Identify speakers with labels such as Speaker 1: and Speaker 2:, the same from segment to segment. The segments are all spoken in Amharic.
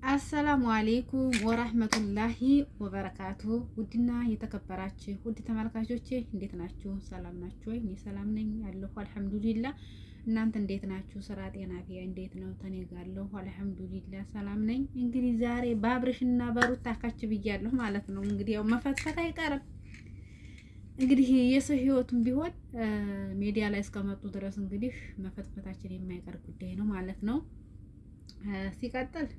Speaker 1: አሰላሙ አሌይኩም ወራህመቱላሂ ወበረካቱ። ውድና የተከበራችሁ ውድ ተመልካቾቼ እንዴት ናችሁ? ሰላም ናችሁ ወይ? እኔ ሰላም ነኝ አለሁ አልሐምዱሊላህ። እናንተ እንዴት ናችሁ? ስራ ጤና ፊያ እንዴት ነው? ተኔ ጋለሁ አልሐምዱሊላህ ሰላም ነኝ። እንግዲህ ዛሬ በአብርሽና በሩታ ካች ብያለሁ ማለት ነው። እንግዲህ ያው መፈትፈት አይቀርም። እንግዲህ የሰው ህይወቱም ቢሆን ሚዲያ ላይ እስከመጡ ድረስ እንግዲህ መፈትፈታችን የማይቀር ጉዳይ ነው ማለት ነው። ሲቀጥል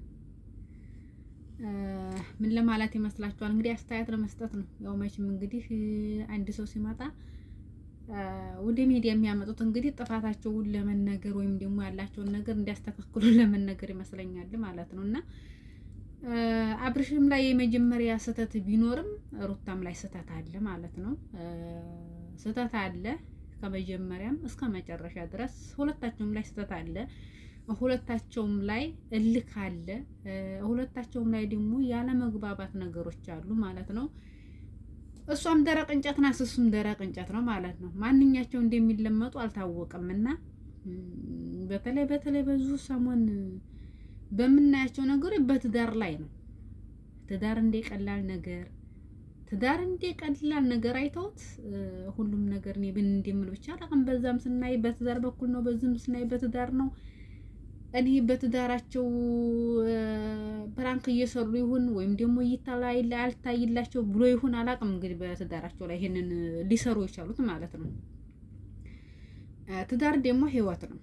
Speaker 1: ምን ለማለት ይመስላችኋል? እንግዲህ አስተያየት ለመስጠት ነው። ያው መቼም እንግዲህ አንድ ሰው ሲመጣ ወደ ሚዲያ የሚያመጡት እንግዲህ ጥፋታቸውን ለመነገር ወይም ደግሞ ያላቸውን ነገር እንዲያስተካክሉ ለመነገር ይመስለኛል ማለት ነው። እና አብርሽም ላይ የመጀመሪያ ስህተት ቢኖርም ሩታም ላይ ስህተት አለ ማለት ነው። ስህተት አለ ከመጀመሪያም እስከ መጨረሻ ድረስ ሁለታቸውም ላይ ስህተት አለ። ሁለታቸውም ላይ እልክ አለ። ሁለታቸውም ላይ ደግሞ ያለ መግባባት ነገሮች አሉ ማለት ነው። እሷም ደረቅ እንጨት ናት፣ እሱም ደረቅ እንጨት ነው ማለት ነው። ማንኛቸው እንደሚለመጡ አልታወቀም። እና በተለይ በዙ ሰሞን በምናያቸው ነገሮች በትዳር ላይ ነው። ትዳር እንደቀላል ነገር አይተውት ሁሉም ነገር እኔ ብን እንደምል ብቻ አላውቅም። በዛም ስናይ በትዳር በኩል ነው፣ በዚህም ስናይ በትዳር ነው። እኔ በትዳራቸው ፕራንክ እየሰሩ ይሁን ወይም ደግሞ አልታይላቸው ብሎ ይሁን አላውቅም። እንግዲህ በትዳራቸው ላይ ይሄንን ሊሰሩ የቻሉት ማለት ነው። ትዳር ደግሞ ህይወት ነው።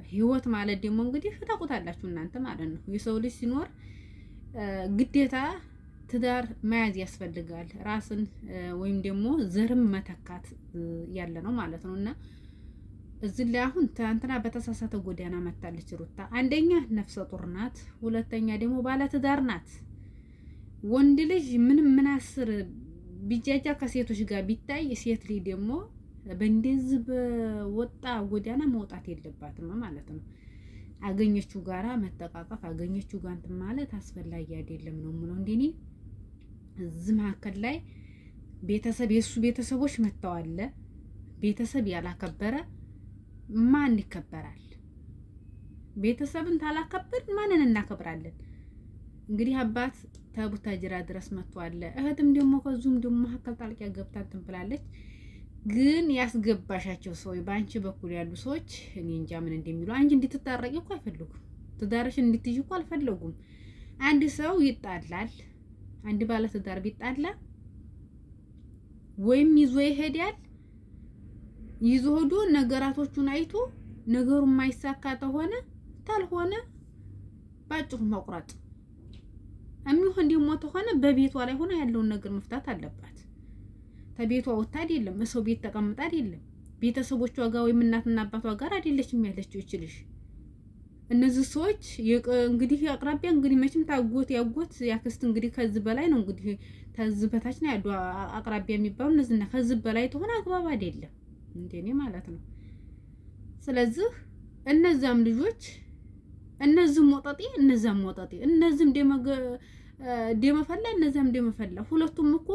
Speaker 1: ህይወት ማለት ደግሞ እንግዲህ ታውቁታላችሁ እናንተ ማለት ነው። የሰው ልጅ ሲኖር ግዴታ ትዳር መያዝ ያስፈልጋል። ራስን ወይም ደግሞ ዘርም መተካት ያለ ነው ማለት ነው። እና እዚህ ላይ አሁን ትናንትና በተሳሳተ ጎዳና መታለች ሩታ። አንደኛ ነፍሰ ጡር ናት፣ ሁለተኛ ደግሞ ባለትዳር ናት። ወንድ ልጅ ምን አስር ቢጃጃ ከሴቶች ጋር ቢታይ ሴት ልጅ ደግሞ በእንደዚህ በወጣ ጎዳና መውጣት የለባትም ማለት ነው። አገኘችው ጋራ መጠቃቀፍ፣ አገኘችው ጋር እንትን ማለት አስፈላጊ አይደለም ነው የምለው። እንደኔ እዚህ መካከል ላይ የእሱ ቤተሰቦች መተዋለ። ቤተሰብ ያላከበረ ማን ይከበራል? ቤተሰብን ታላከብር ማንን እናከብራለን? እንግዲህ አባት ተቡታጅራ ድረስ መጥቷል። እህትም ደግሞ ከዙም ደግሞ መካከል ጣልቂያ ገብታ እንትን ብላለች። ግን ያስገባሻቸው ሰዎች በአንቺ በኩል ያሉ ሰዎች እኔ እንጃ ምን እንደሚሉ። አንቺ እንድትታረቂ እኮ አይፈልጉም። ትዳርሽን እንድትይዥ እኮ አልፈለጉም። አንድ ሰው ይጣላል። አንድ ባለትዳር ቢጣላ ወይም ይዞ ይሄዳል። ይዞ ሄዶ ነገራቶቹን አይቶ ነገሩ የማይሳካ ታልሆነ ባጭሩ መቁረጥ የሚሆን ደግሞ ተሆነ በቤቷ ላይ ሆነ ያለውን ነገር መፍታት አለባት። ተቤቷ ወጣ አይደለም፣ ሰው ቤት ተቀምጣ አይደለም፣ ቤተሰቦቿ ጋር ወይም እናትና አባቷ ጋር አይደለችም ያለችው ይችልሽ። እነዚህ ሰዎች እንግዲህ አቅራቢያ እንግዲህ መቼም ታጎት ያጎት ያክስት እንግዲህ ከዚህ በላይ ነው እንግዲህ ከዚህ በታች ነው ያሉ አቅራቢያ የሚባሉ እነዚህና ከዚህ በላይ ተሆነ አግባብ አይደለም እንደኔ ማለት ነው። ስለዚህ እነዛም ልጆች እነዚህም ወጣጤ እነዛም ወጣጤ እነዚህም ደመፈላ እነዛም ደመፈላ ሁለቱም እኮ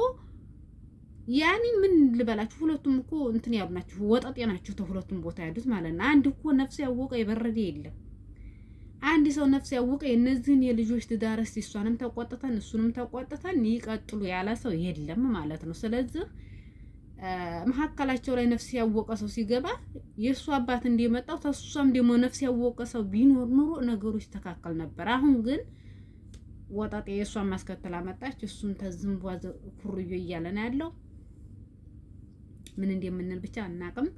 Speaker 1: ያኒ ምን ልበላችሁ፣ ሁለቱም እኮ እንትን ያሉ ናችሁ፣ ወጣጤ ናችሁ። ተሁለቱም ቦታ ያሉት ማለት ነው። አንድ እኮ ነፍስ ያወቀ የበረደ የለም። አንድ ሰው ነፍስ ያወቀ የነዚህን የልጆች ትዳርስ እሷንም ተቆጥተን እሱንም ተቆጥተን ይቀጥሉ ያለ ሰው የለም ማለት ነው። ስለዚህ መሀከላቸው ላይ ነፍስ ያወቀ ሰው ሲገባ የእሱ አባት እንደመጣው ተሱሳም ደግሞ ነፍስ ያወቀ ሰው ቢኖር ኑሮ ነገሮች ተካከል ነበር። አሁን ግን ወጣጤ የእሷን ማስከተል አመጣች። እሱን ተዝምቧ ኩርዮ እያለ ነው ያለው። ምን እንደምንል ብቻ አናቅም።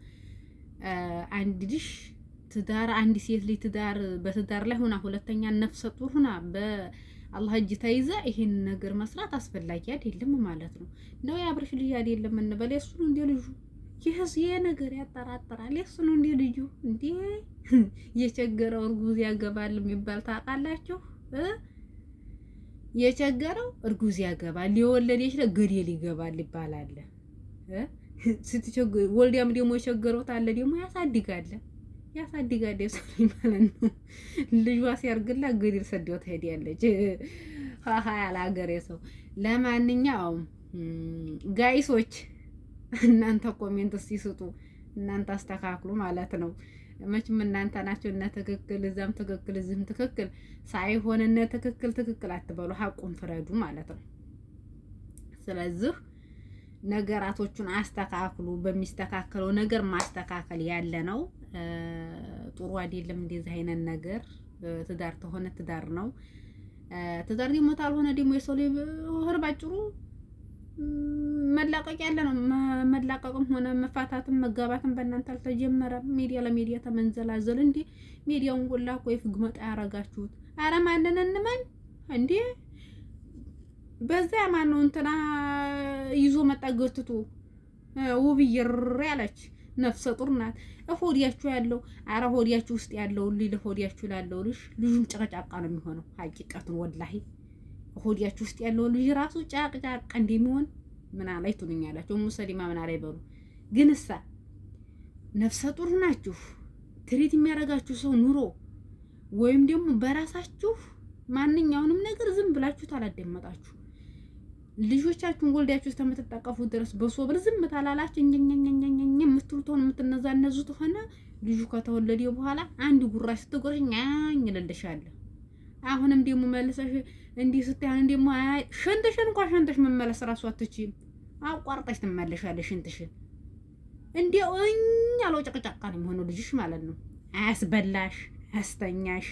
Speaker 1: አንድ ልጅ ትዳር አንድ ሴት ልጅ በትዳር ላይ ሆና ሁለተኛ ነፍሰ ጡር ሆና በአላህ እጅ ተይዛ ይሄን ነገር መስራት አስፈላጊ አይደለም ማለት ነው። ነው የአብርሽ ልጅ አይደለም እንበል፣ የሱ ነው እንደ ልጁ። ይሄስ ነገር ያጠራጥራል። የሱ ነው እንደ ልጁ። እንዴ የቸገረው እርጉዝ ያገባል የሚባል ታውቃላችሁ? የቸገረው እርጉዝ ያገባል፣ የወለደች ገደል ይገባል ይባላል። ስትቸገር ወልዲያም ደግሞ የቸገረው ታለ ደግሞ ያሳድጋል ሰው ማለት ነው። ልጇ ሲያርግላ ገደል ሰደው ትሄዳለች። ያለ ሀገሬ ሰው። ለማንኛውም ጋይሶች እናንተ ኮሜንት ሲስጡ እናንተ አስተካክሉ ማለት ነው። መቼም እናንተ ናቸው እነ ትክክል እዛም ትክክል እዚህም ትክክል ሳይሆን እነ ትክክል አትበሉ፣ ሀቁን ፍረዱ ማለት ነው። ስለዚህ ነገራቶቹን አስተካክሉ። በሚስተካከለው ነገር ማስተካከል ያለ ነው። ጥሩ አይደለም እንደዚህ አይነት ነገር። ትዳር ተሆነ ትዳር ነው። ትዳር ደግሞ ታልሆነ ደግሞ የሰው ልጅ ባጭሩ መላቀቅ ያለ ነው። መላቀቅም ሆነ መፋታትም መጋባትም በእናንተ አልተጀመረም። ሚዲያ ለሚዲያ ተመንዘላዘል እንዴ! ሚዲያውን ሁላ እኮ የፍግመጣ ያረጋችሁት። አረ ማንን እንመን እንዴ? በዛ ማን ነው እንትና ይዞ መጣ ገትቶ ውብዬ ያለች ነፍሰ ጡር ናት። ሆዲያችሁ ያለው አረ ሆዲያችሁ ውስጥ ያለው ልጅ ሆዲያችሁ ላለው ልጁም ጨቅጫቃ ነው የሚሆነው። ሀቂቀቱን ወላሂ ሆዲያችሁ ውስጥ ያለው ልጅ ራሱ ጫቅጫቃ እንደሚሆን ምን አላይ ትሉኛላችሁ? ሙሰሊማ ምን አላይ በሉ። ግን እሳ ነፍሰ ጡር ናችሁ ትሪት የሚያደርጋችሁ ሰው ኑሮ ወይም ደግሞ በራሳችሁ ማንኛውንም ነገር ዝም ብላችሁ ታላደመጣችሁ ልጆቻችሁን ወልዳችሁ እስከምትጠቀፉ ድረስ በሶብር ዝም ታላላችሁ እንኘኘኘኘኘ የምትሉት ሆነ የምትነዛነዙት ሆነ ልጁ ከተወለደ በኋላ አንድ ጉራሽ ስትጎርሽ ኛኝ ይልልሻል። አሁንም ደግሞ መልሰሽ እንዲህ ስትያን ደግሞ ሸንተሽን እንኳን ሸንተሽ መመለስ ራሱ አትችይም። አቋርጠሽ ትመለሻለሽ ሽንትሽን። እንዲያው ያለው ጨቅጫቃ ነው የሚሆነው ልጅሽ ማለት ነው። አያስበላሽ፣ አያስተኛሽ፣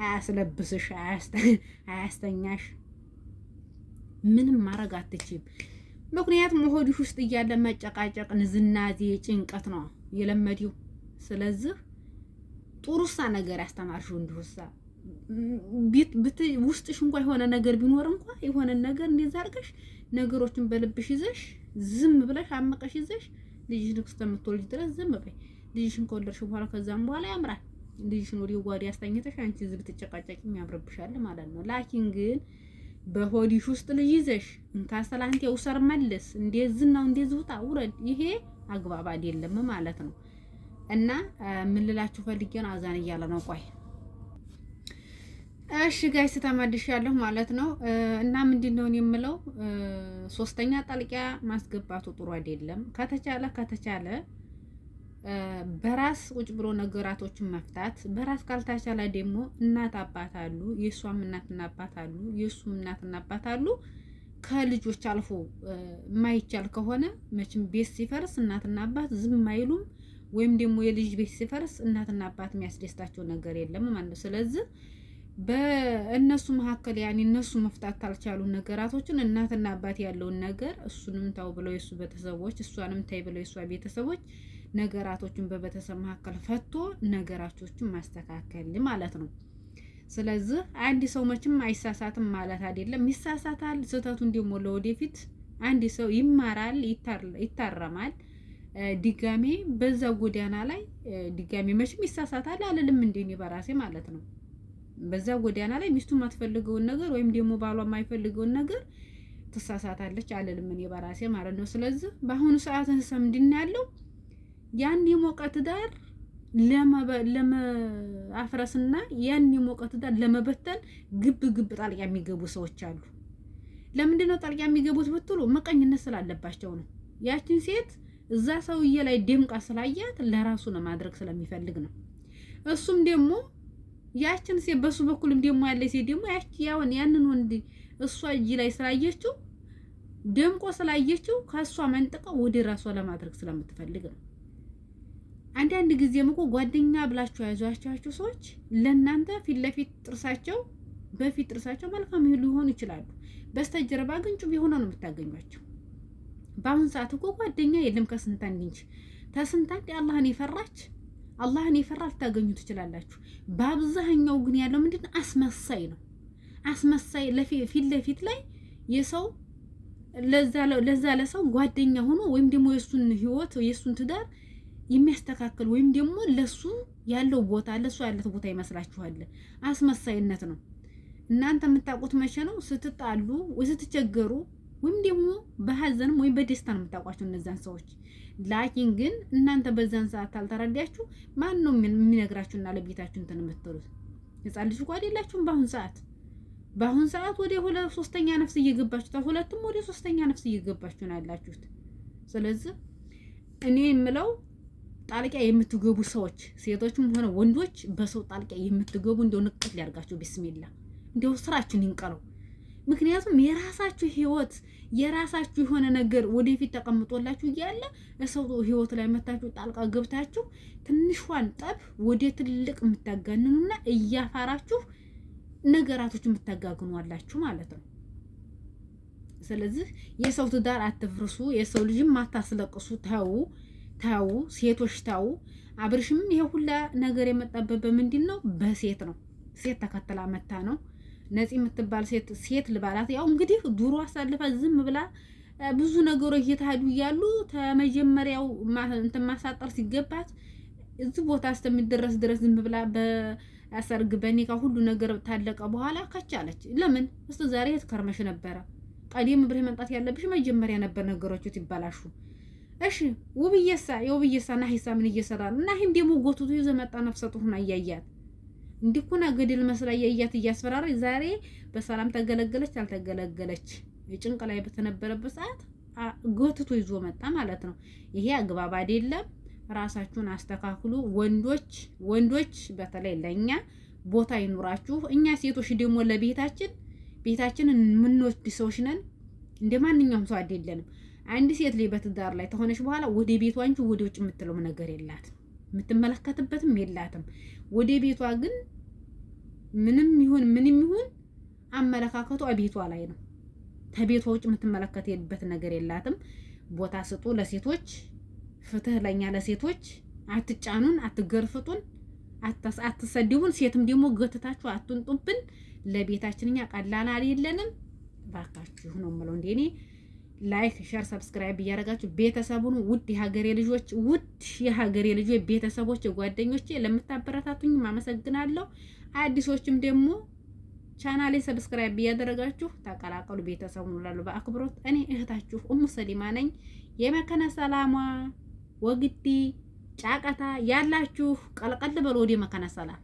Speaker 1: አያስለብስሽ፣ አያስተኛሽ ምንም ማድረግ አትችይም። ምክንያቱም ሆድሽ ውስጥ እያለ መጨቃጨቅ፣ ንዝናዜ፣ ጭንቀት ነው የለመዲው። ስለዚህ ጥሩሳ ነገር ያስተማርሽው እንዲሁሳ ውስጥሽ እንኳን የሆነ ነገር ቢኖር እንኳን የሆነ ነገር እንደዛ አድርገሽ ነገሮችን በልብሽ ይዘሽ ዝም ብለሽ አመቀሽ ይዘሽ ልጅሽን እስከምትወልጂ ድረስ ዝም በይ። ልጅሽን ከወለድሽ በኋላ ከዛም በኋላ ያምራል። ልጅሽን ወዲህ ጓዲ ያስተኝተሽ አንቺ ዝም ብትጨቃጨቂም ያምርብሻል ማለት ነው። ላኪን ግን በሆዲሽ ውስጥ ልጅ ይዘሽ እንካ ሰላንቴ ውሰር መልስ እንደዚህ ነው እንደዚህ ውጣ ውረድ፣ ይሄ አግባብ አይደለም ማለት ነው። እና ምን ልላችሁ ፈልጌ ነው፣ አዛን እያለ ነው። ቆይ እሺ ጋይስ ተመልሻለሁ ማለት ነው። እና ምንድነው የምለው ሶስተኛ ጣልቂያ ማስገባቱ ጥሩ አይደለም። ከተቻለ በራስ ቁጭ ብሎ ነገራቶችን መፍታት። በራስ ካልታቻለ ደግሞ እናት አባት አሉ፣ የሷም እናትና አባት አሉ፣ የሱም እናትና አባት አሉ። ከልጆች አልፎ ማይቻል ከሆነ መቼም ቤት ሲፈርስ እናትና አባት ዝም አይሉም። ወይም ደግሞ የልጅ ቤት ሲፈርስ እናትና አባት የሚያስደስታቸው ነገር የለም ማለት ነው። ስለዚህ በእነሱ መካከል ያኔ እነሱ መፍታት ካልቻሉ ነገራቶችን እናትና አባት ያለውን ነገር እሱንም ታው ብለው የሱ ቤተሰቦች እሷንም ታይ ብለው የሷ ቤተሰቦች ነገራቶችን በቤተሰብ መካከል ፈቶ ነገራቶችን ማስተካከል ማለት ነው። ስለዚህ አንድ ሰው መቼም አይሳሳትም ማለት አይደለም፣ ይሳሳታል። ስህተቱን ደግሞ ለወደፊት አንድ ሰው ይማራል፣ ይታረማል። ድጋሜ በዛ ጎዳና ላይ ድጋሜ መቼም ይሳሳታል አልልም እንደኔ በራሴ ማለት ነው። በዛ ጎዳና ላይ ሚስቱ የማትፈልገውን ነገር ወይም ደግሞ ባሏ የማይፈልገውን ነገር ትሳሳታለች አልልም እኔ በራሴ ማለት ነው። ስለዚህ በአሁኑ ሰዓት ምንድን ነው ያለው ያን የሞቀ ትዳር ለማፍረስና ያን የሞቀ ትዳር ለመበተን ግብ ጣልቃ የሚገቡ ሰዎች አሉ። ለምንድን ነው ጣልቃ የሚገቡት ብትሉ መቀኝነት ስላለባቸው ነው። ያችን ሴት እዛ ሰውዬ ላይ ደምቃ ስላያት ለራሱ ለማድረግ ስለሚፈልግ ነው። እሱም ደግሞ ያችን ሴት በሱ በኩልም ደግሞ ያለ ሴት ደግሞ ያንን ወንድ እሷ እጅ ላይ ስላየችው ደምቆ ስላየችው ከሷ መንጥቀው ወደ ራሷ ለማድረግ ስለምትፈልግ ነው። አንዳንድ ጊዜም እኮ ጓደኛ ብላችሁ ያዟቸው ሰዎች ለእናንተ ፊት ለፊት በፊት ጥርሳቸው መልካም ሊሆኑ ይችላሉ። በስተጀርባ ግን ጩቤ ሆነው ነው የምታገኟቸው። በአሁን ሰዓት እኮ ጓደኛ የለም ከስንት አንድ እንጂ ተስንት አንድ አላህን የፈራ ልታገኙ ትችላላችሁ። በአብዛኛው ግን ያለው ምንድነው አስመሳይ ነው። አስመሳይ ፊት ለፊት ላይ የሰው ለዛ ለሰው ጓደኛ ሆኖ ወይም ደግሞ የሱን ህይወት የሱን ትዳር የሚያስተካክል ወይም ደግሞ ለሱ ያለው ቦታ ለሱ ያለው ቦታ ይመስላችኋል። አስመሳይነት ነው። እናንተ የምታውቁት መቼ ነው? ስትጣሉ ወይ ስትቸገሩ ወይም ደግሞ በሐዘንም ወይ በደስታ ነው የምታውቋቸው እነዛን ሰዎች። ላኪን ግን እናንተ በዛን ሰዓት አልተረዳችሁ ማን ነው የሚነግራችሁና ለቤታችሁ እንትን የምትሉት? ህፃን ልጅ እኮ አይደላችሁም። በአሁን ሰዓት ወደ ሶስተኛ ነፍስ እየገባችሁ ወደ ሶስተኛ ነፍስ እየገባችሁ ነው ያላችሁት። ስለዚህ እኔ የምለው ጣልቂያ የምትገቡ ሰዎች ሴቶችም ሆነ ወንዶች በሰው ጣልቂያ የምትገቡ እንደው ንቅት ሊያርጋችሁ ቢስሚላ እንደው ስራችሁን ይንቀለው። ምክንያቱም የራሳችሁ ህይወት የራሳችሁ የሆነ ነገር ወደፊት ተቀምጦላችሁ እያለ ሰው ህይወት ላይ መታችሁ ጣልቃ ገብታችሁ ትንሿን ጠብ ወደ ትልቅ የምታጋንኑና እያፋራችሁ ነገራቶች የምታጋግኑ አላችሁ ማለት ነው። ስለዚህ የሰው ትዳር አትፍርሱ፣ የሰው ልጅም አታስለቅሱ። ታው ሴቶች ታው። አብርሽም ይሄ ሁላ ነገር የመጣበት በምንድን ነው? በሴት ነው። ሴት ተከተላ መታ ነው። ነፂ የምትባል ሴት ልባላት ያው እንግዲህ ዱሮ አሳልፋ ዝም ብላ ብዙ ነገሮች እየተሄዱ እያሉ ተመጀመሪያው እንትን ማሳጠር ሲገባት እዚህ ቦታ እስከሚደረስ ድረስ ዝም ብላ በሰርግ በኒካ ሁሉ ነገር ታለቀ በኋላ ከቻለች። ለምን እስከ ዛሬ የተከርመሽ ነበረ? ቀደም ብለሽ መምጣት ያለብሽ መጀመሪያ ነበር ነገሮች ይባላሹ። እሺ የውብዬሳ ናሂሳ ምን እየሰራ ነው? ናሂም ደግሞ ጎትቶ ይዞ መጣ። ነፍሰ ጡር ሆና እያያት እንዲኩና ገደል መስላ እያያት እያስፈራረች ዛሬ በሰላም ተገለገለች አልተገለገለች የጭንቅ ላይ በተነበረበት ሰዓት ጎትቶ ይዞ መጣ ማለት ነው። ይሄ አግባብ አይደለም። ራሳችሁን አስተካክሉ። ወንዶች በተለይ ለኛ ቦታ ይኑራችሁ። እኛ ሴቶች ደግሞ ቤታችንን የምንወድ ሰዎች ነን። እንደ ማንኛውም ሰው አይደለንም። አንድ ሴት ላይ በትዳር ላይ ተሆነች በኋላ ወደ ቤቷ እንጂ ወደ ውጭ የምትለው ነገር የላትም፣ የምትመለከትበትም የላትም። ወደ ቤቷ ግን ምንም ይሁን አመለካከቷ ቤቷ ላይ ነው። ከቤቷ ውጭ የምትመለከትበት ነገር የላትም። ቦታ ስጡ ለሴቶች። ፍትህ ለኛ ለሴቶች። አትጫኑን፣ አትገርፍጡን፣ አትሰድቡን። ሴትም ደግሞ ገትታችሁ አትንጡብን። ለቤታችን እኛ ቀላል አይደለንም። ባካችሁ ነው የምለው። እንደኔ ላይክ፣ ሼር፣ ሰብስክራይብ እያደረጋችሁ ቤተሰቡን ውድ የሀገሬ ልጆች ቤተሰቦች፣ ጓደኞቼ ለምታበረታቱኝ አመሰግናለሁ። አዲሶችም ደግሞ ቻናሌ ሰብስክራይብ እያደረጋችሁ ተቀላቀሉ። ቤተሰቡን እላለሁ በአክብሮት። እኔ እህታችሁ ኡሙ ሰሊማ ነኝ። የመከነ ሰላማ ወግዲ ጫቀታ ያላችሁ ቀልቀል በሉ ወደ መከነ ሰላም